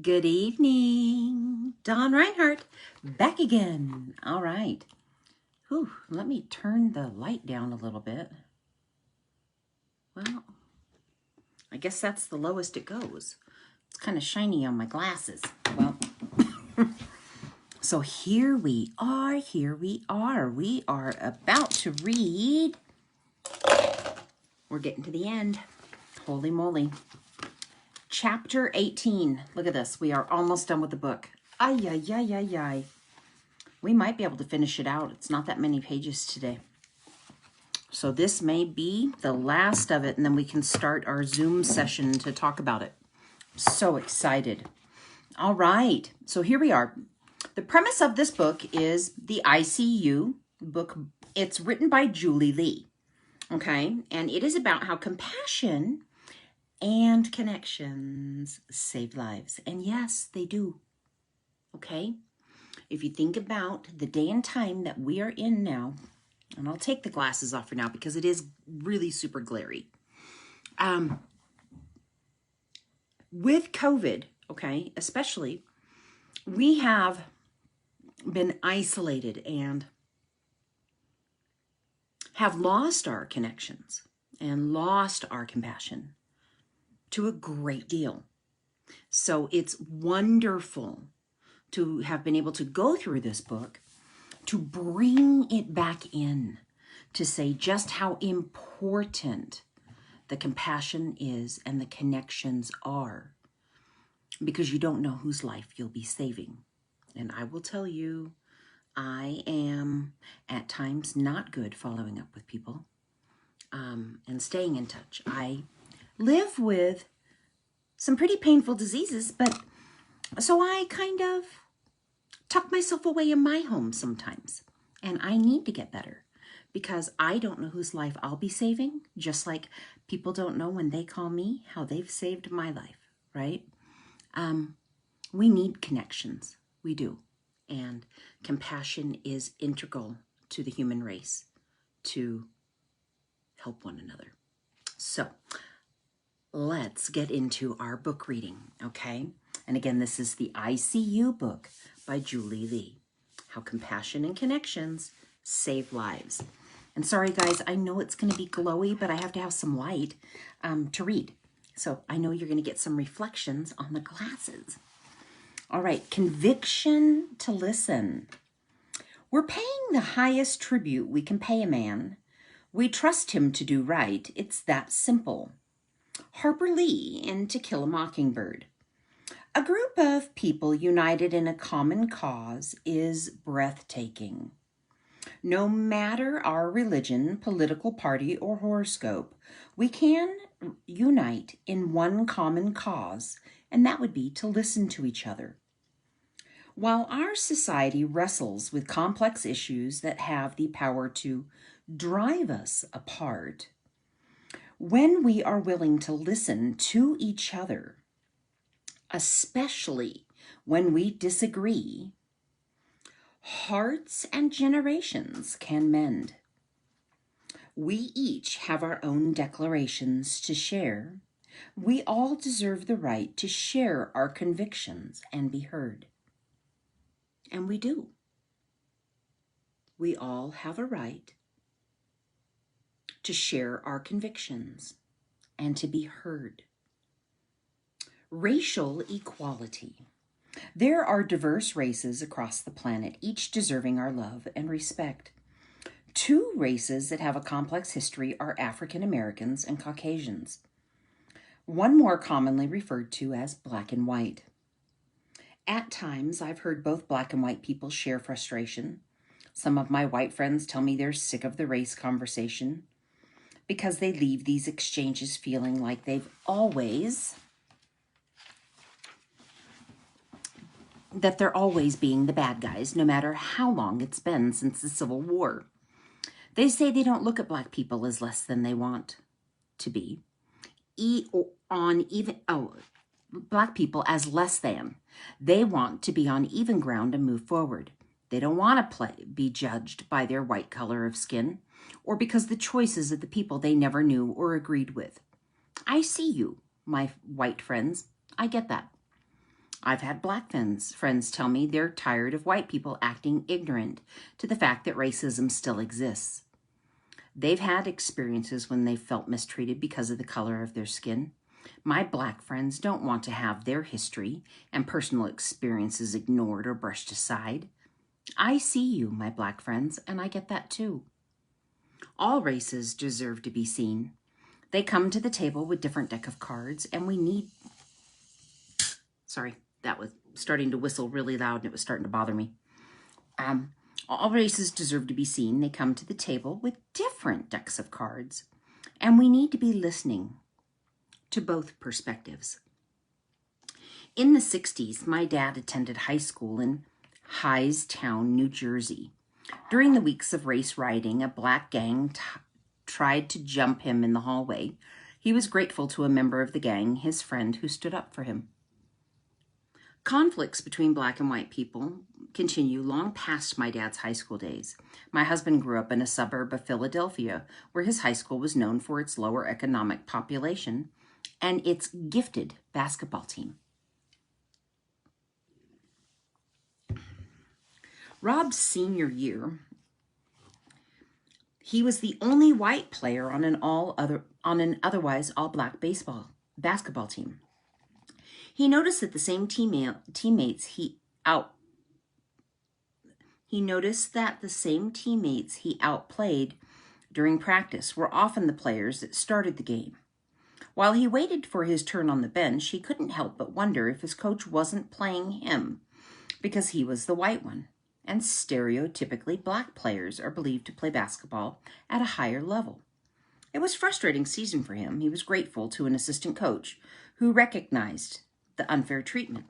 Good evening. Dawn Reinhardt, back again. All right. Whew, let me turn the light down a little bit. Well, I guess that's the lowest it goes. It's kind of shiny on my glasses. Well, so here we are. We are about to read. We're getting to the end. Holy moly. Chapter 18. Look at this. We are almost done with the book. Ay, ay, ay, ay, ay. We might be able to finish it out. It's not that many pages today. So this may be the last of it, and then we can start our Zoom session to talk about it. So excited. All right. So here we are. The premise of this book is the ICU book. It's written by Julie Lee. Okay. And it is about how compassion and connections save lives. And yes, they do. Okay. If you think about the day and time that we are in now, and I'll take the glasses off for now because it is really super glary. With COVID, okay, especially, we have been isolated and have lost our connections and lost our compassion to a great deal. So it's wonderful to have been able to go through this book, to bring it back in, to say just how important the compassion is and the connections are, because you don't know whose life you'll be saving. And I will tell you, I am at times not good following up with people and staying in touch. I live with some pretty painful diseases, but so I kind of tuck myself away in my home sometimes. And I need to get better because I don't know whose life I'll be saving, just like people don't know when they call me how they've saved my life, right? We need connections. We do. And compassion is integral to the human race to help one another. So let's get into our book reading, okay? And again, this is the ICU book by Julie Lee, How Compassion and Connections Save Lives. And sorry, guys, I know it's going to be glowy, but I have to have some light to read. So I know you're going to get some reflections on the glasses. All right, conviction to listen. We're paying the highest tribute we can pay a man. We trust him to do right. It's that simple. Harper Lee in To Kill a Mockingbird. A group of people united in a common cause is breathtaking. No matter our religion, political party, or horoscope, we can unite in one common cause, and that would be to listen to each other. While our society wrestles with complex issues that have the power to drive us apart, when we are willing to listen to each other, especially when we disagree, hearts and generations can mend. We each have our own declarations to share. We all deserve the right to share our convictions and be heard. And we do. We all have a right to share our convictions and to be heard. Racial equality. There are diverse races across the planet, each deserving our love and respect. Two races that have a complex history are African Americans and Caucasians, one more commonly referred to as black and white. At times, I've heard both black and white people share frustration. Some of my white friends tell me they're sick of the race conversation because they leave these exchanges feeling like they've always... that they're always being the bad guys, no matter how long it's been since the Civil War. They say they don't look at black people as less than they want to be. Black people as less than. They want to be on even ground and move forward. They don't want to be judged by their white color of skin or because the choices of the people they never knew or agreed with. I see you, my white friends. I get that. I've had black friends tell me they're tired of white people acting ignorant to the fact that racism still exists. They've had experiences when they felt mistreated because of the color of their skin. My black friends don't want to have their history and personal experiences ignored or brushed aside. I see you, my black friends, and I get that too. All races deserve to be seen. They come to the table with different deck of cards, and we need... Sorry, that was starting to whistle really loud, and it was starting to bother me. All races deserve to be seen. They come to the table with different decks of cards, and we need to be listening to both perspectives. In the 60s, my dad attended high school in Hightstown, New Jersey. During the weeks of race rioting, a black gang tried to jump him in the hallway. He was grateful to a member of the gang, his friend, who stood up for him. Conflicts between black and white people continue long past my dad's high school days. My husband grew up in a suburb of Philadelphia, where his high school was known for its lower economic population and its gifted basketball team. Rob's senior year, he was the only white player on an otherwise all-black basketball team. He noticed that the same teammates he outplayed during practice were often the players that started the game. While he waited for his turn on the bench, he couldn't help but wonder if his coach wasn't playing him because he was the white one. And stereotypically, black players are believed to play basketball at a higher level. It was a frustrating season for him. He was grateful to an assistant coach who recognized the unfair treatment.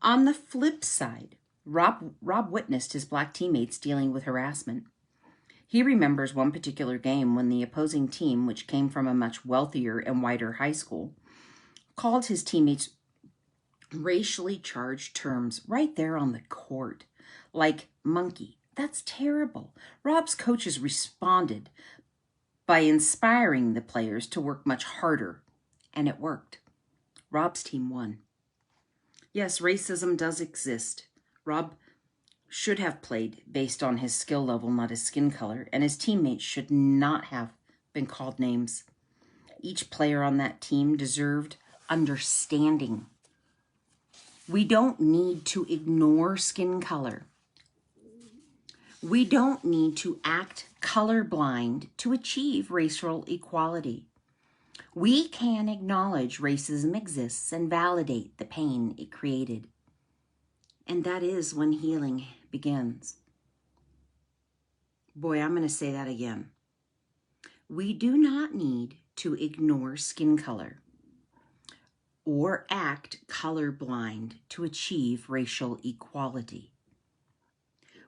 On the flip side, Rob witnessed his black teammates dealing with harassment. He remembers one particular game when the opposing team, which came from a much wealthier and whiter high school, called his teammates racially charged terms right there on the court, like monkey. That's terrible. Rob's coaches responded by inspiring the players to work much harder, and it worked. Rob's team won. Yes, racism does exist. Rob should have played based on his skill level, not his skin color, and his teammates should not have been called names. Each player on that team deserved understanding. We don't need to ignore skin color. We don't need to act colorblind to achieve racial equality. We can acknowledge racism exists and validate the pain it created. And that is when healing begins. Boy, I'm going to say that again. We do not need to ignore skin color or act colorblind to achieve racial equality.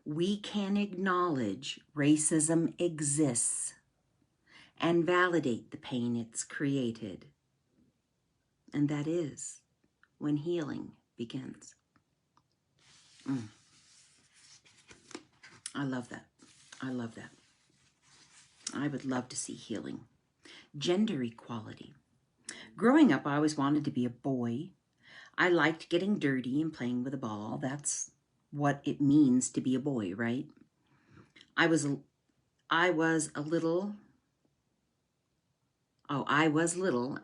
We can acknowledge racism exists and validate the pain it's created. And that is when healing begins. I love that. I love that. I would love to see healing. Gender equality. Growing up, I always wanted to be a boy. I liked getting dirty and playing with a ball. That's what it means to be a boy, right? I was little,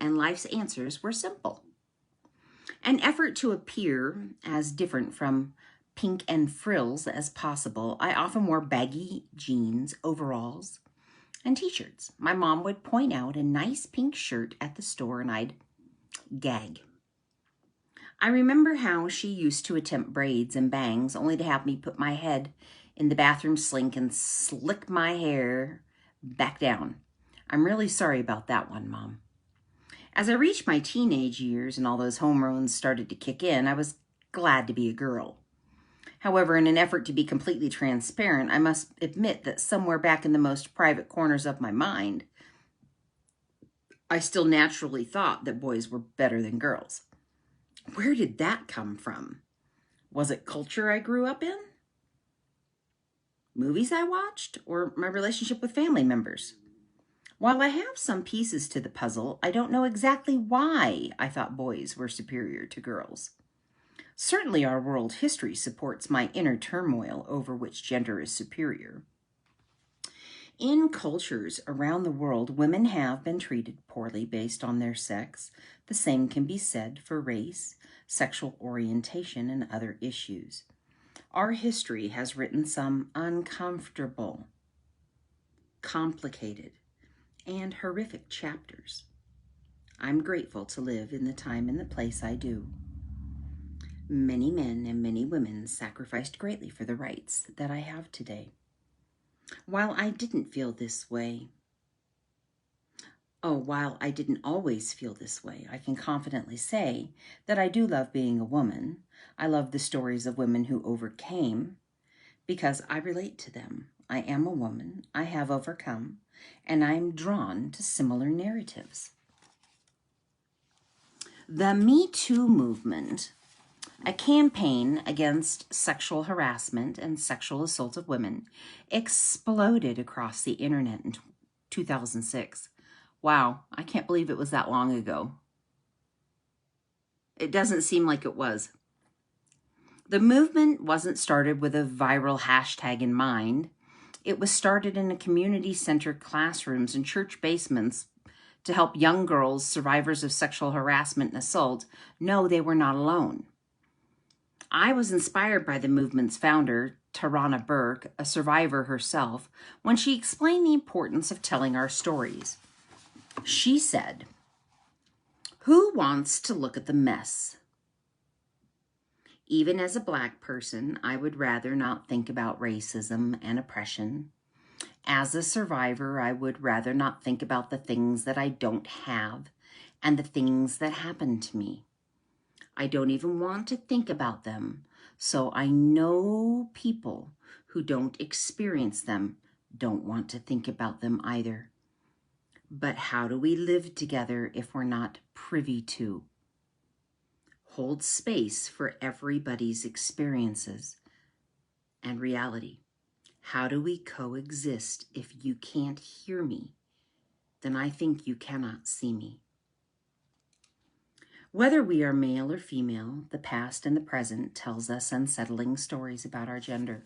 and life's answers were simple. An effort to appear as different from pink and frills as possible, I often wore baggy jeans, overalls, and t-shirts. My mom would point out a nice pink shirt at the store and I'd gag. I remember how she used to attempt braids and bangs only to have me put my head in the bathroom sink and slick my hair back down. I'm really sorry about that one, Mom. As I reached my teenage years and all those hormones started to kick in, I was glad to be a girl. However, in an effort to be completely transparent, I must admit that somewhere back in the most private corners of my mind, I still naturally thought that boys were better than girls. Where did that come from? Was it culture I grew up in? Movies I watched? Or my relationship with family members? While I have some pieces to the puzzle, I don't know exactly why I thought boys were superior to girls. Certainly our world history supports my inner turmoil over which gender is superior. In cultures around the world, women have been treated poorly based on their sex. The same can be said for race, sexual orientation, and other issues. Our history has written some uncomfortable, complicated, and horrific chapters. I'm grateful to live in the time and the place I do. Many men and many women sacrificed greatly for the rights that I have today. While I didn't always feel this way, I can confidently say that I do love being a woman. I love the stories of women who overcame because I relate to them. I am a woman, I have overcome, and I am drawn to similar narratives. The Metoo Movement, a campaign against sexual harassment and sexual assault of women, exploded across the internet in 2006. Wow, I can't believe it was that long ago. It doesn't seem like it was. The movement wasn't started with a viral hashtag in mind. It was started in a community-centered classrooms and church basements to help young girls, survivors of sexual harassment and assault, know they were not alone. I was inspired by the movement's founder, Tarana Burke, a survivor herself, when she explained the importance of telling our stories. She said, "Who wants to look at the mess? Even as a Black person, I would rather not think about racism and oppression. As a survivor, I would rather not think about the things that I don't have and the things that happened to me. I don't even want to think about them, so I know people who don't experience them don't want to think about them either. But how do we live together if we're not privy to? Hold space for everybody's experiences and reality. How do we coexist? If you can't hear me, then I think you cannot see me." Whether we are male or female, the past and the present tells us unsettling stories about our gender.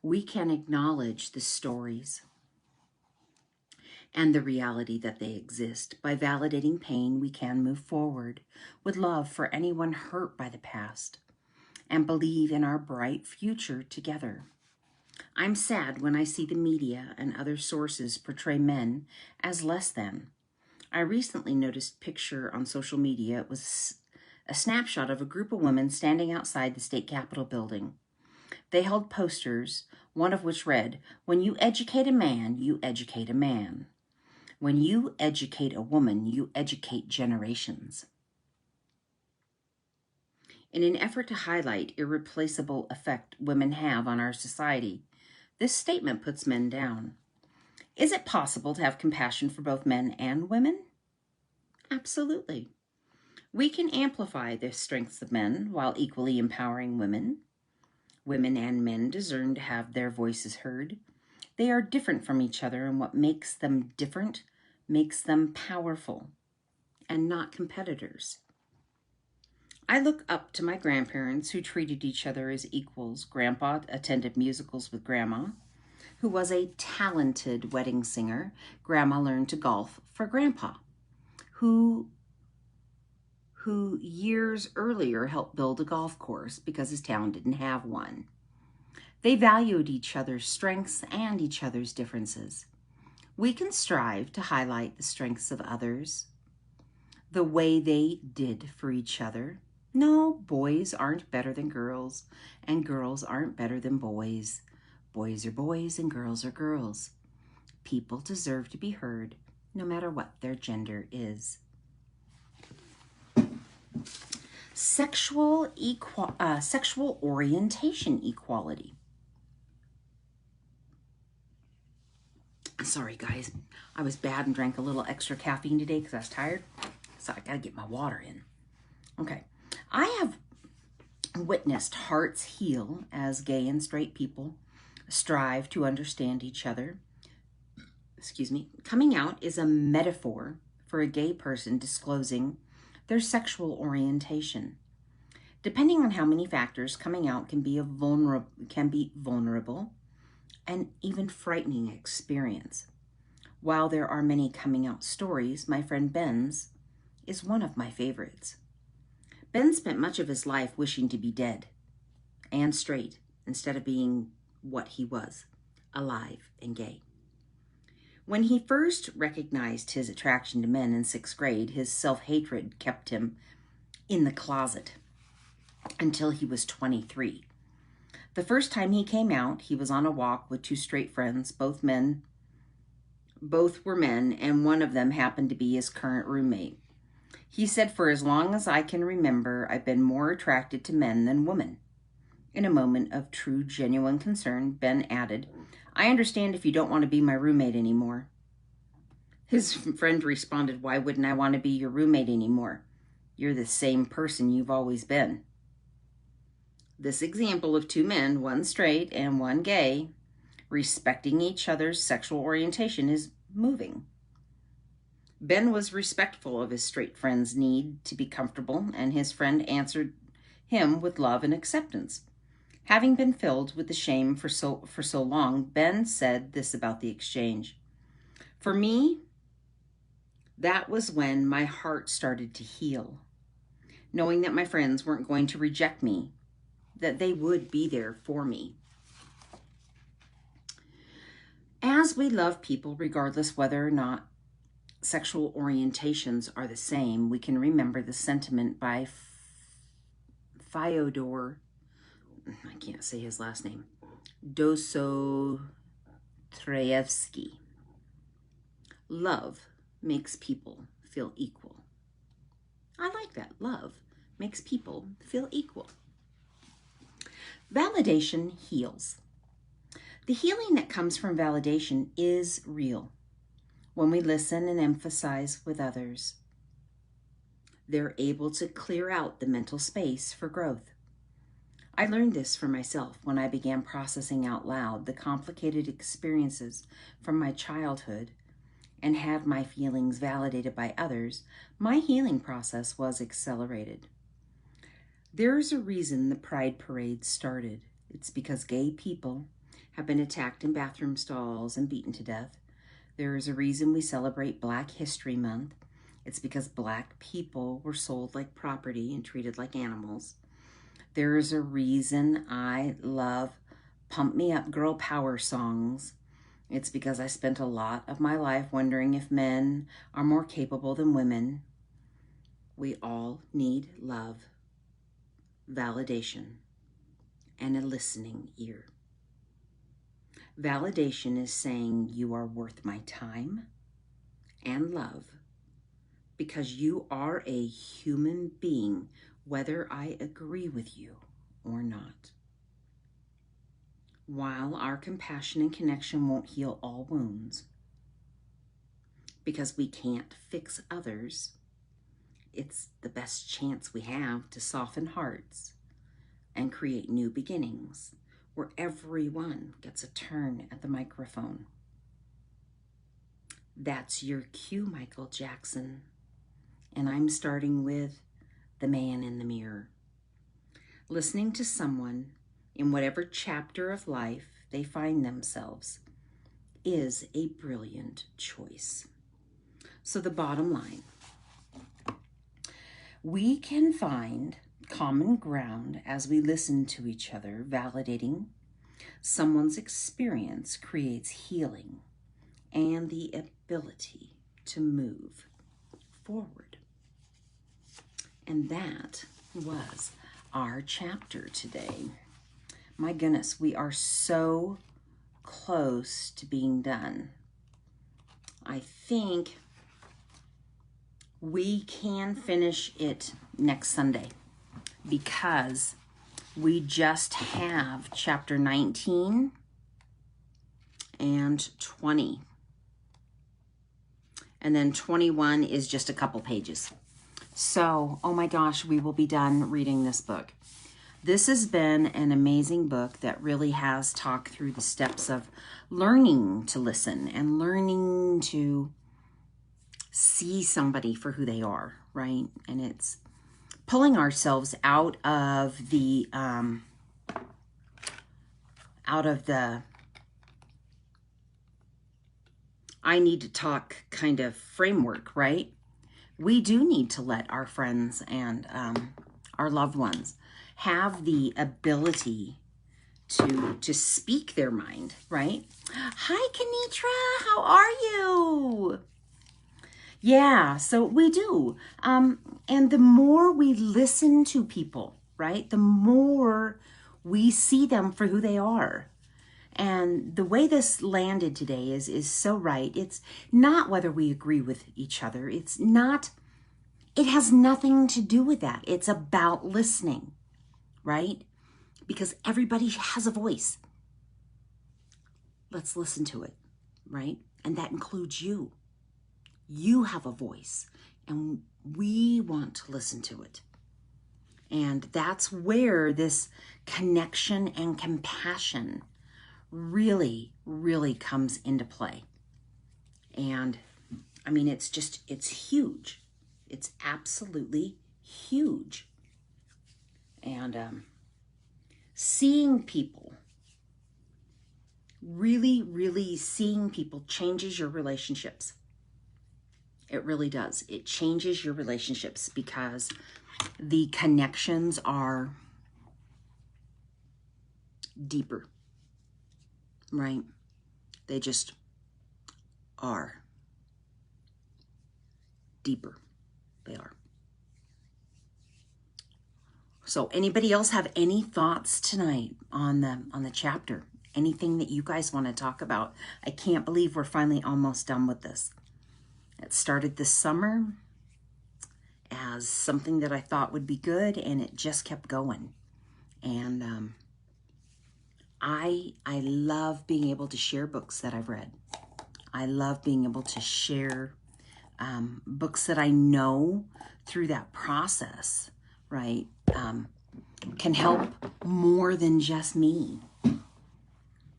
We can acknowledge the stories and the reality that they exist. By validating pain, we can move forward with love for anyone hurt by the past and believe in our bright future together. I'm sad when I see the media and other sources portray men as less than. I recently noticed a picture on social media. It was a snapshot of a group of women standing outside the state capitol building. They held posters, one of which read, "When you educate a man, you educate a man. When you educate a woman, you educate generations." In an effort to highlight irreplaceable effect women have on our society, this statement puts men down. Is it possible to have compassion for both men and women? Absolutely. We can amplify the strengths of men while equally empowering women. Women and men deserve to have their voices heard. They are different from each other, and what makes them different makes them powerful and not competitors. I look up to my grandparents who treated each other as equals. Grandpa attended musicals with Grandma, who was a talented wedding singer. Grandma learned to golf for Grandpa, who years earlier helped build a golf course because his town didn't have one. They valued each other's strengths and each other's differences. We can strive to highlight the strengths of others, the way they did for each other. No, boys aren't better than girls, and girls aren't better than boys. Boys are boys and girls are girls. People deserve to be heard, no matter what their gender is. Sexual orientation equality. Sorry, guys. I was bad and drank a little extra caffeine today because I was tired. So I got to get my water in. Okay. I have witnessed hearts heal as gay and straight people strive to understand each other. Coming out is a metaphor for a gay person disclosing their sexual orientation. depending on how many factors, coming out can be vulnerable and even frightening experience. While there are many coming out stories, my friend Ben's is one of my favorites. Ben spent much of his life wishing to be dead and straight instead of being what he was, alive and gay. When he first recognized his attraction to men in 6th grade, his self-hatred kept him in the closet until he was 23. The first time he came out, he was on a walk with 2 straight friends, both were men, and one of them happened to be his current roommate. He said, "For as long as I can remember, I've been more attracted to men than women." In a moment of true, genuine concern, Ben added, "I understand if you don't want to be my roommate anymore." His friend responded, "Why wouldn't I want to be your roommate anymore? You're the same person you've always been." This example of 2 men, one straight and one gay, respecting each other's sexual orientation is moving. Ben was respectful of his straight friend's need to be comfortable, and his friend answered him with love and acceptance. Having been filled with the shame for so long, Ben said this about the exchange. "For me, that was when my heart started to heal, knowing that my friends weren't going to reject me, that they would be there for me." As we love people, regardless whether or not sexual orientations are the same, we can remember the sentiment by Fyodor, I can't say his last name, Dostoevsky. Love makes people feel equal. I like that. Love makes people feel equal. Validation heals. The healing that comes from validation is real. When we listen and emphasize with others, they're able to clear out the mental space for growth. I learned this for myself when I began processing out loud the complicated experiences from my childhood and had my feelings validated by others. My healing process was accelerated. There's a reason the Pride Parade started. It's because gay people have been attacked in bathroom stalls and beaten to death. There is a reason we celebrate Black History Month. It's because Black people were sold like property and treated like animals. There is a reason I love pump me up girl power songs. It's because I spent a lot of my life wondering if men are more capable than women. We all need love, validation, and a listening ear. Validation is saying you are worth my time and love because you are a human being, whether I agree with you or not. While our compassion and connection won't heal all wounds, because we can't fix others, it's the best chance we have to soften hearts and create new beginnings where everyone gets a turn at the microphone. That's your cue, Michael Jackson. And I'm starting with The Man in the Mirror. Listening to someone in whatever chapter of life they find themselves is a brilliant choice. So the bottom line, we can find common ground as we listen to each other. Validating someone's experience creates healing and the ability to move forward. And that was our chapter today. My goodness, we are so close to being done. I think we can finish it next Sunday because we just have chapter 19 and 20. And then 21 is just a couple pages. So, oh my gosh, we will be done reading this book. This has been an amazing book that really has talked through the steps of learning to listen and learning to see somebody for who they are, right? And it's pulling ourselves out of the I need to talk kind of framework, right? We do need to let our friends and our loved ones have the ability to speak their mind, right? Hi, Kenitra, how are you? Yeah, so we do. And the more we listen to people, right, the more we see them for who they are. And the way this landed today is so right. It's not whether we agree with each other. It has nothing to do with that. It's about listening, right? Because everybody has a voice. Let's listen to it, right? And that includes you. You have a voice, and we want to listen to it. And that's where this connection and compassion really, really comes into play. And I mean, it's huge. It's absolutely huge. And seeing people, really, really seeing people changes your relationships. It really does. It changes your relationships because the connections are deeper, right? They just are deeper. They are. So anybody else have any thoughts tonight on the chapter? Anything that you guys want to talk about? I can't believe we're finally almost done with this. It started this summer as something that I thought would be good, and it just kept going. And I love being able to share books that I've read. I love being able to share books that I know through that process, right, can help more than just me.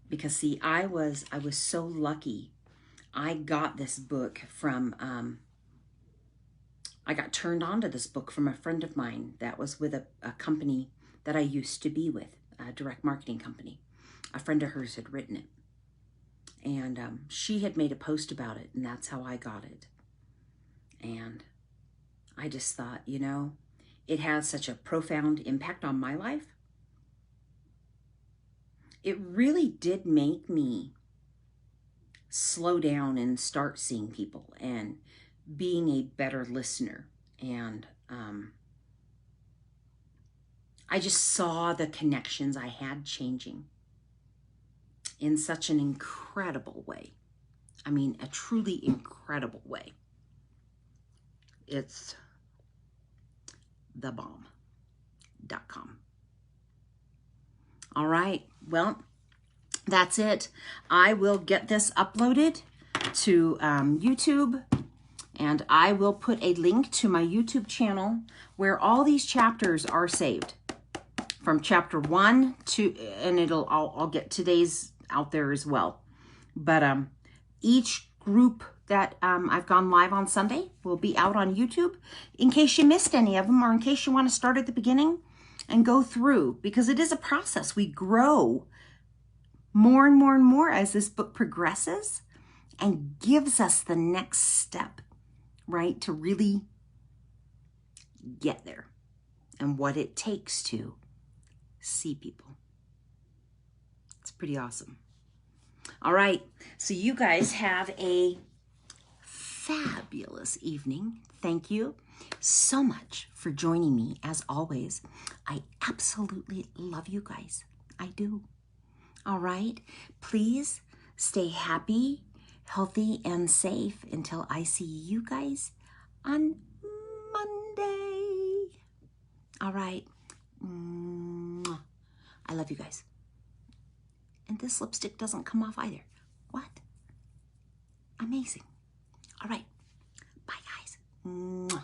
Because see, I was so lucky. I got this book from, I got turned on to this book from a friend of mine that was with a company that I used to be with, a direct marketing company. A friend of hers had written it. And she had made a post about it, and that's how I got it. And I just thought, you know, it has such a profound impact on my life. It really did make me slow down and start seeing people and being a better listener. And I just saw the connections I had changing in such an incredible way. I mean, a truly incredible way. It's thebomb.com. All right, well, that's it. I will get this uploaded to YouTube, and I will put a link to my YouTube channel where all these chapters are saved from chapter 1 to, and I'll get today's out there as well. But each group that I've gone live on Sunday will be out on YouTube in case you missed any of them, or in case you want to start at the beginning and go through, because it is a process. We grow more and more and more as this book progresses and gives us the next step, right, to really get there and what it takes to see people. It's pretty awesome. All right, so you guys have a fabulous evening. Thank you so much for joining me, as always. I absolutely love you guys. I do. All right, please stay happy, healthy, and safe until I see you guys on Monday. All right. Mwah. I love you guys. And this lipstick doesn't come off either. What? Amazing. All right. Bye, guys. Mwah.